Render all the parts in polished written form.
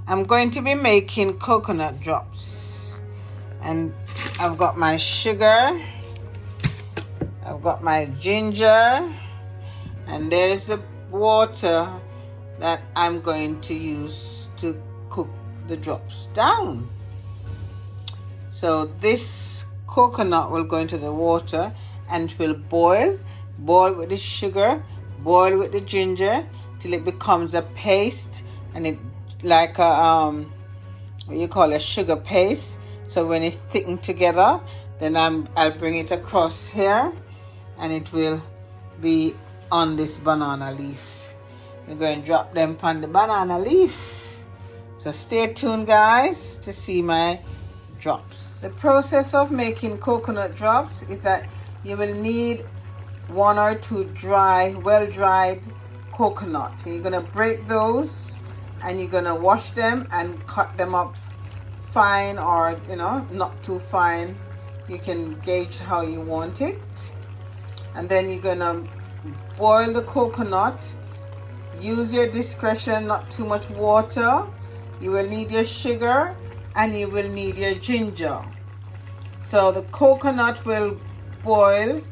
I'm going to be making coconut drops, and I've got my sugar, I've got my ginger, and there's the water that I'm going to use to cook the drops down. So this coconut will go into the water and it will boil with the sugar, boil with the ginger till it becomes a paste, and it like a what you call a sugar paste. So when it's thickened together, then I'll bring it across here, and it will be on this banana leaf. We're going to drop them on the banana leaf. So stay tuned, guys, to see my drops. The process of making coconut drops is that you will need 1 or 2 dry, well-dried coconut. So you're going to break those, and you're going to wash them and cut them up fine, or not too fine. You can gauge how you want it. And then you're going to boil the coconut. Use your discretion, not too much water. You will need your sugar, and you will need your ginger. So the coconut will boil,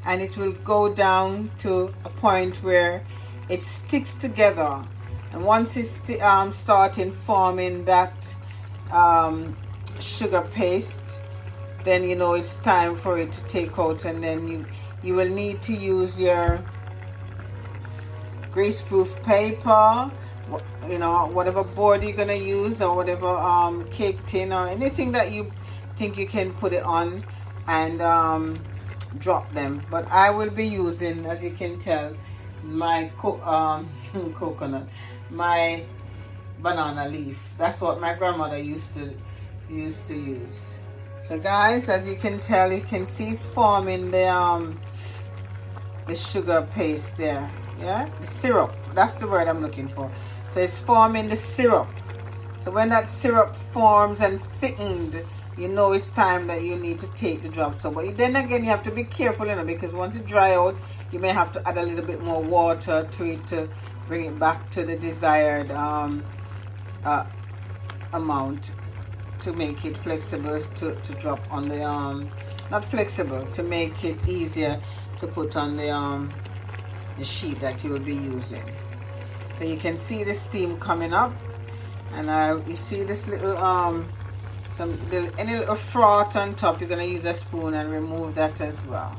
and it will go down to a point where it sticks together. And once it's starting forming that sugar paste, then it's time for it to take out, and then you will need to use your greaseproof paper, whatever board you're gonna use, or whatever cake tin or anything that you think you can put it on, and drop them. But I will be using, as you can tell, my coconut, my banana leaf. That's what my grandmother used to use. So guys, as you can tell, you can see it's forming the sugar paste there. Yeah, the syrup, that's the word I'm looking for. So it's forming the syrup. So when that syrup forms and thickened, it's time that you need to take the drops. So, but then again, you have to be careful, because once it dry out, you may have to add a little bit more water to it to bring it back to the desired amount, to make it flexible to drop on the not flexible, to make it easier to put on the sheet that you will be using. So you can see the steam coming up, and you see this little any little froth on top. You're gonna use a spoon and remove that as well.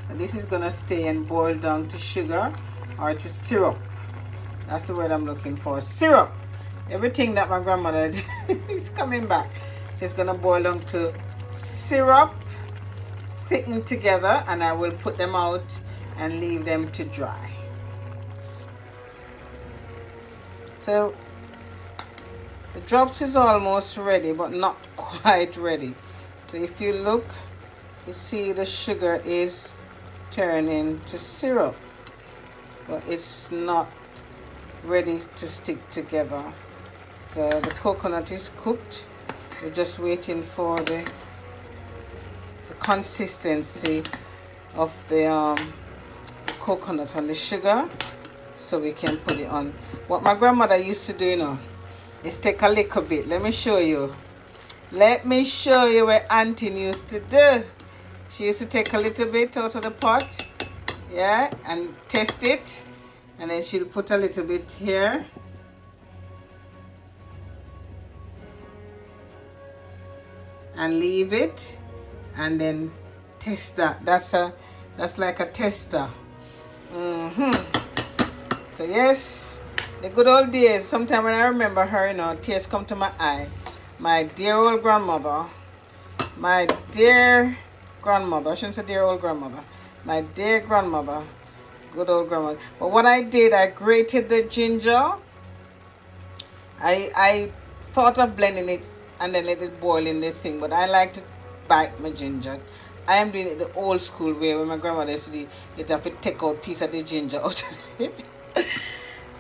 And this is gonna stay and boil down to sugar, or to syrup. That's the word I'm looking for, syrup. Everything that my grandmother did is coming back. So it's gonna boil down to syrup, thickened together, and I will put them out and leave them to dry. So the drops is almost ready, but not quite ready. So if you look, you see the sugar is turning to syrup, but it's not ready to stick together. So the coconut is cooked. We're just waiting for the consistency of the coconut and the sugar, so we can put it on. What my grandmother used to do, is take a little bit. Let me show you what Auntie used to do. She used to take a little bit out of the pot, yeah, and test it, and then she'll put a little bit here, and leave it, and then test that. That's like a tester. So yes, the good old days. Sometimes when I remember her, tears come to my eye. My dear old grandmother, I shouldn't say dear old grandmother, my dear grandmother, good old grandmother. But what I did, I grated the ginger. I thought of blending it and then let it boil in the thing, but I like to bite my ginger. I am doing it the old school way, where my grandmother used to do. You'd have to take out a piece of the ginger out of it.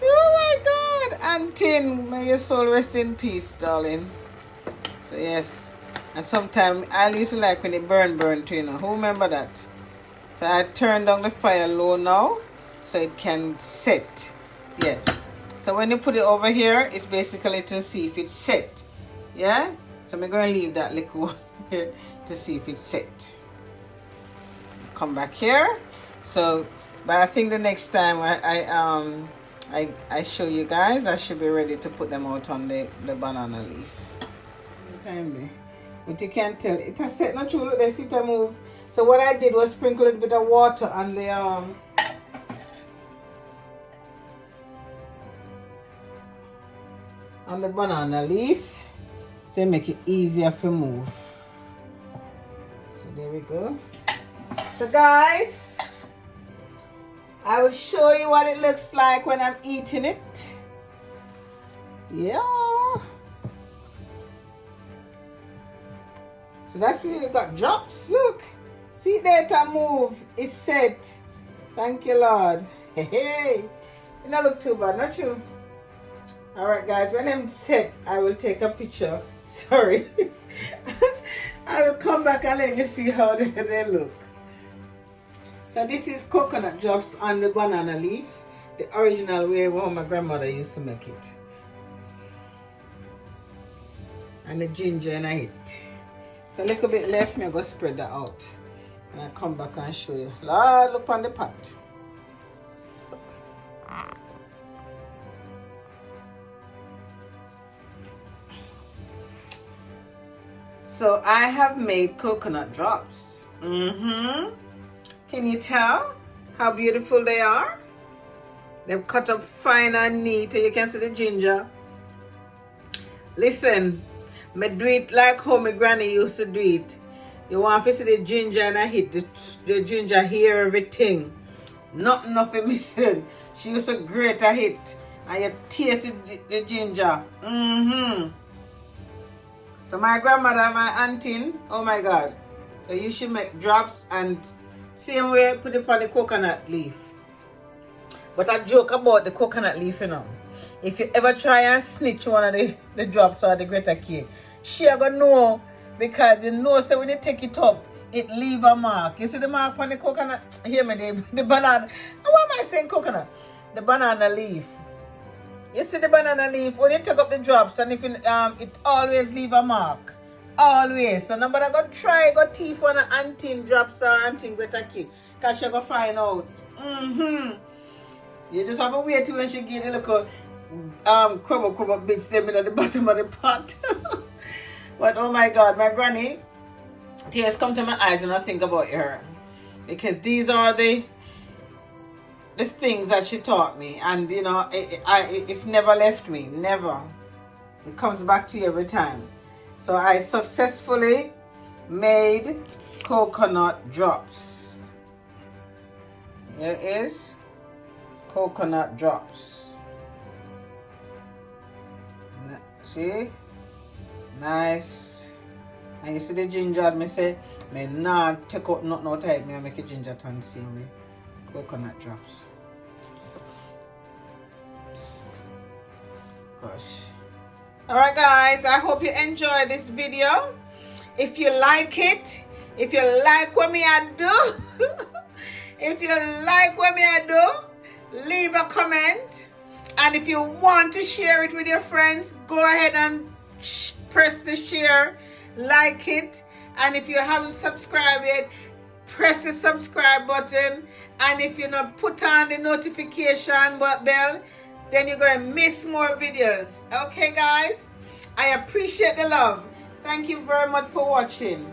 Oh my God, Auntie, may your soul rest in peace, darling. So yes, and sometimes I used to like when it burn too, Who remember that? So I turn down the fire low now, so it can set. Yeah. So when you put it over here, it's basically to see if it's set. Yeah? So I'm going to leave that liquid here to see if it's set. Come back here. So, but I think the next time I show you guys, I should be ready to put them out on the banana leaf. Kindly. But you can't tell. It has set not true. Look, they see it move. So what I did was sprinkle a bit of water on the banana leaf, so make it easier to move. So there we go. So guys, I will show you what it looks like when I'm eating it. Yeah. So that's really got drops. Look. See that move. It's set. Thank you, Lord. Hey. It don't look too bad, not you? Alright guys, when I'm set, I will take a picture. Sorry. I will come back and let you see how they look. So this is coconut drops on the banana leaf. The original way how my grandmother used to make it. And the ginger and it. So a little bit left, I'm going to spread that out. And I'll come back and show you. Lord, look on the pot. So I have made coconut drops. Can you tell how beautiful they are? They're cut up fine and neat. You can see the ginger. Listen, me do it like how my granny used to do it. You want to see the ginger and I hit the ginger here, everything. Nothing missing. She used to grate a hit. And you taste the ginger. So my grandmother, my auntie, oh my God. So you should make drops and same way put it on the coconut leaf. But I joke about the coconut leaf, you know. If you ever try and snitch one of the drops or the grate cake, she gonna know, because you know, so when you take it up, it leave a mark. You see the mark on the coconut? Hear me, the banana. Why am I saying coconut? The banana leaf. You see the banana leaf, when you take up the drops, and if you, it always leave a mark. Always. So nobody go try, go thief on an auntie drops or auntie grate cake, because she go find out. You just have to wait till when she get a little crumble bits them in at the bottom of the pot. But oh my God, my granny, tears come to my eyes when I think about her, because these are the things that she taught me, and you know, it's never left me, never. It comes back to you every time. So I successfully made coconut drops. Here is coconut drops. See? Nice. And you see the ginger, me say, me not take out nothing out of it, me make a ginger turn the same way. Coconut drops. Gosh. Alright guys, I hope you enjoy this video. If you like it, if you like what me I do, if you like what me I do, leave a comment. And if you want to share it with your friends, go ahead and press the share, like it. And if you haven't subscribed yet, press the subscribe button. And if you not put on the notification bell, then you're going to miss more videos. Okay guys, I appreciate the love. Thank you very much for watching.